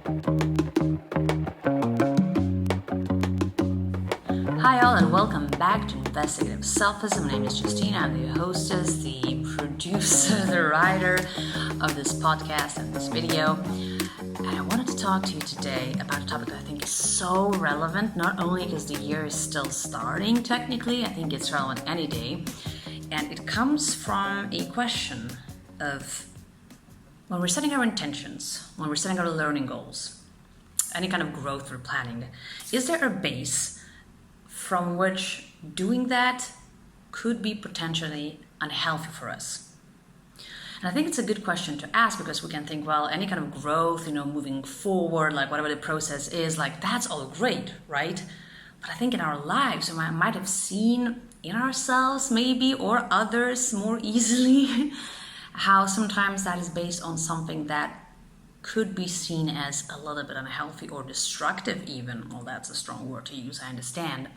Hi all and welcome back to Investigative Selfism. My name is Justina. I'm the hostess, the producer, the writer of this podcast and this video. And I wanted to talk to you today about a topic that I think is so relevant, not only because the year is still starting technically, I think it's relevant any day. And it comes from a question of when we're setting our intentions, when we're setting our learning goals, any kind of growth we're planning, is there a base from which doing that could be potentially unhealthy for us? And I think it's a good question to ask because we can think, well, any kind of growth, moving forward, like whatever the process is, like that's all great, right? But I think in our lives, we might have seen in ourselves maybe or others more easily how sometimes that is based on something that could be seen as a little bit unhealthy or destructive even. Well, that's a strong word to use, I understand.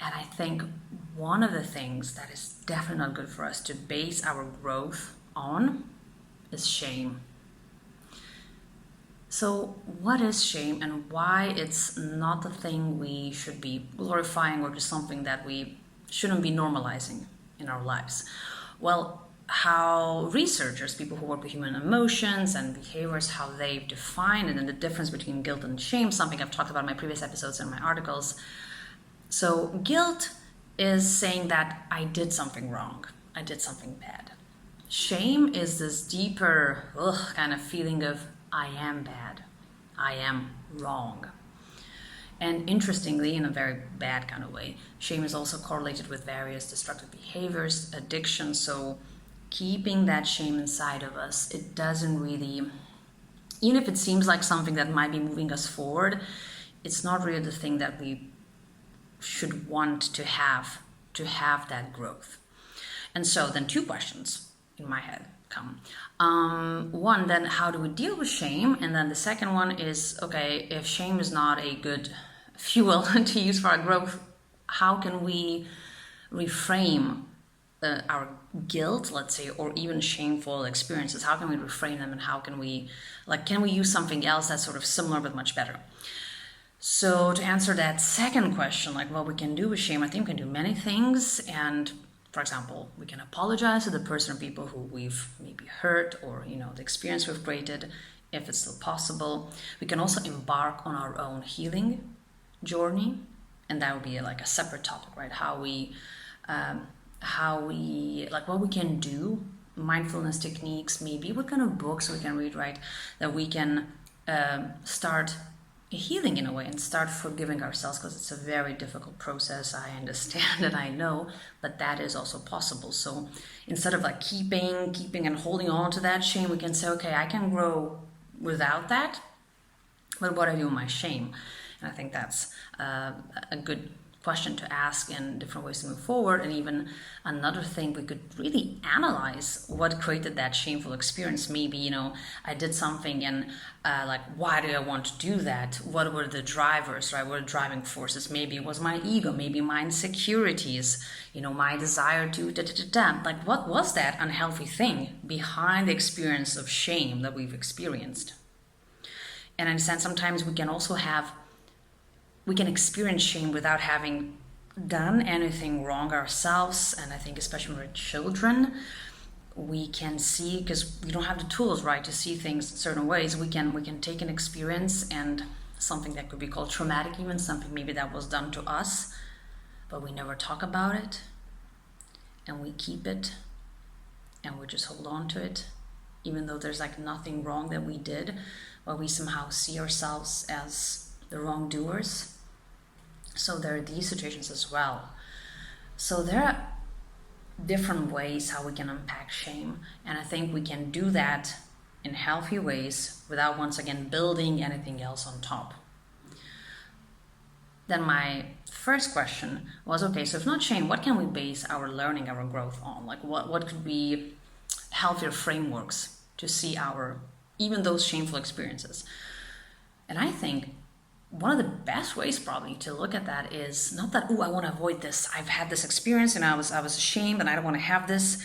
And I think one of the things that is definitely not good for us to base our growth on is shame. So what is shame and why it's not the thing we should be glorifying or just something that we shouldn't be normalizing in our lives? Well, how researchers, people who work with human emotions and behaviors, how they define it and the difference between guilt and shame, something I've talked about in my previous episodes and my articles. So guilt is saying that I did something wrong, I did something bad. Shame is this deeper kind of feeling of I am bad, I am wrong. And interestingly, in a very bad kind of way, shame is also correlated with various destructive behaviors, addiction. So keeping that shame inside of us, it doesn't really, even if it seems like something that might be moving us forward, it's not really the thing that we should want to have that growth. And so then two questions in my head come. One, then how do we deal with shame? And then the second one is, okay, if shame is not a good fuel to use for our growth, how can we reframe our guilt, let's say, or even shameful experiences? How can we reframe them, and how can we use something else that's sort of similar but much better? So to answer that second question, like what we can do with shame, I think we can do many things. And for example, we can apologize to the person or people who we've maybe hurt, or the experience we've created, if it's still possible. We can also embark on our own healing journey, and that would be like a separate topic, right? How we what we can do, mindfulness techniques, maybe what kind of books we can read, right? That we can start healing in a way and start forgiving ourselves, because it's a very difficult process. I understand and I know, but that is also possible. So instead of keeping and holding on to that shame, we can say, okay, I can grow without that, but what do I do with my shame? And I think that's a good question to ask in different ways to move forward. And even another thing, we could really analyze what created that shameful experience. Maybe, I did something and why do I want to do that? What were the drivers, right? What were the driving forces? Maybe it was my ego, maybe my insecurities, my desire to what was that unhealthy thing behind the experience of shame that we've experienced? And I understand sometimes we can experience shame without having done anything wrong ourselves. And I think especially when we're children, we can see, because we don't have the tools, right, to see things in certain ways, we can take an experience and something that could be called traumatic, even something maybe that was done to us, but we never talk about it, and we keep it, and we just hold on to it, even though there's nothing wrong that we did, but we somehow see ourselves as the wrongdoers. So there are these situations as well. So there are different ways how we can unpack shame, and I think we can do that in healthy ways without once again building anything else on top. Then my first question was, okay, so if not shame, what can we base our learning, our growth on? What could be healthier frameworks to see even those shameful experiences? And I think one of the best ways probably to look at that is not that, I want to avoid this. I've had this experience and I was ashamed and I don't want to have this.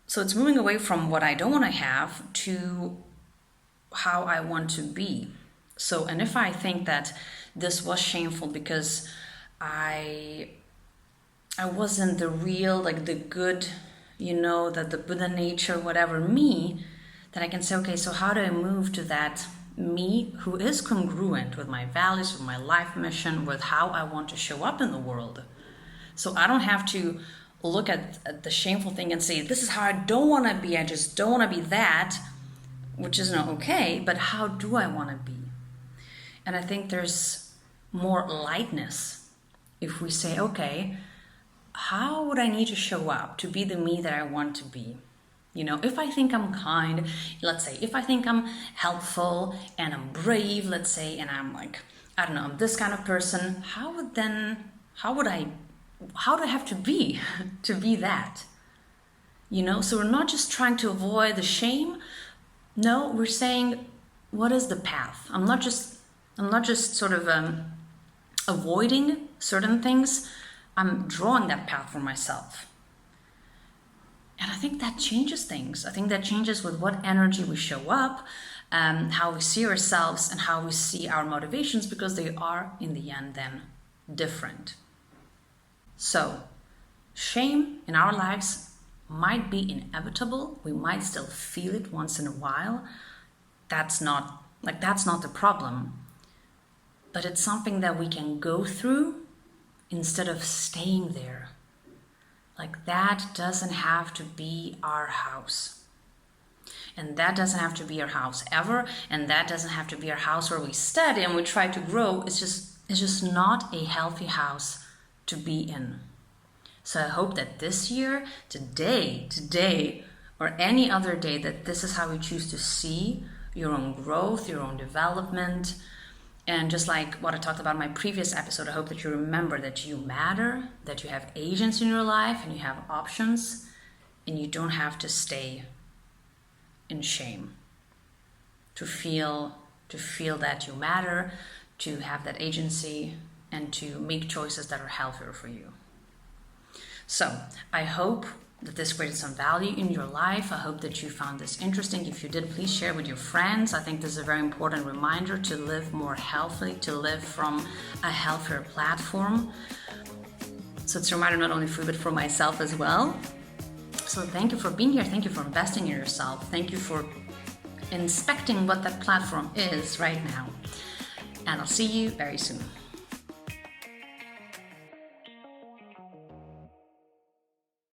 So it's moving away from what I don't want to have to how I want to be. So, and if I think that this was shameful because I wasn't the real, like the good, that the Buddha nature, whatever me, then I can say, okay, so how do I move to that me who is congruent with my values, with my life mission, with how I want to show up in the world? So I don't have to look at the shameful thing and say, this is how I don't want to be. I just don't want to be that, which is not okay, but how do I want to be? And I think there's more lightness if we say, okay, how would I need to show up to be the me that I want to be? If I think I'm kind, let's say, if I think I'm helpful and I'm brave, let's say, and I'm like, I don't know, I'm this kind of person, how do I have to be to be that? So we're not just trying to avoid the shame. No, we're saying, what is the path? I'm not just sort of avoiding certain things. I'm drawing that path for myself. And I think that changes things. I think that changes with what energy we show up, how we see ourselves, and how we see our motivations, because they are, in the end, then different. So, shame in our lives might be inevitable. We might still feel it once in a while. That's not the problem. But it's something that we can go through instead of staying there. Like, that doesn't have to be our house. And that doesn't have to be our house ever. And that doesn't have to be our house where we study and we try to grow. It's just not a healthy house to be in. So I hope that this year, today, or any other day, that this is how you choose to see your own growth, your own development. And just like what I talked about in my previous episode, I hope that you remember that you matter, that you have agents in your life and you have options, and you don't have to stay in shame. To feel that you matter, to have that agency, and to make choices that are healthier for you. So I hope that this created some value in your life. I hope that you found this interesting. If you did, please share with your friends. I think this is a very important reminder to live more healthily, to live from a healthier platform. So it's a reminder not only for you, but for myself as well. So thank you for being here. Thank you for investing in yourself. Thank you for inspecting what that platform is right now. And I'll see you very soon.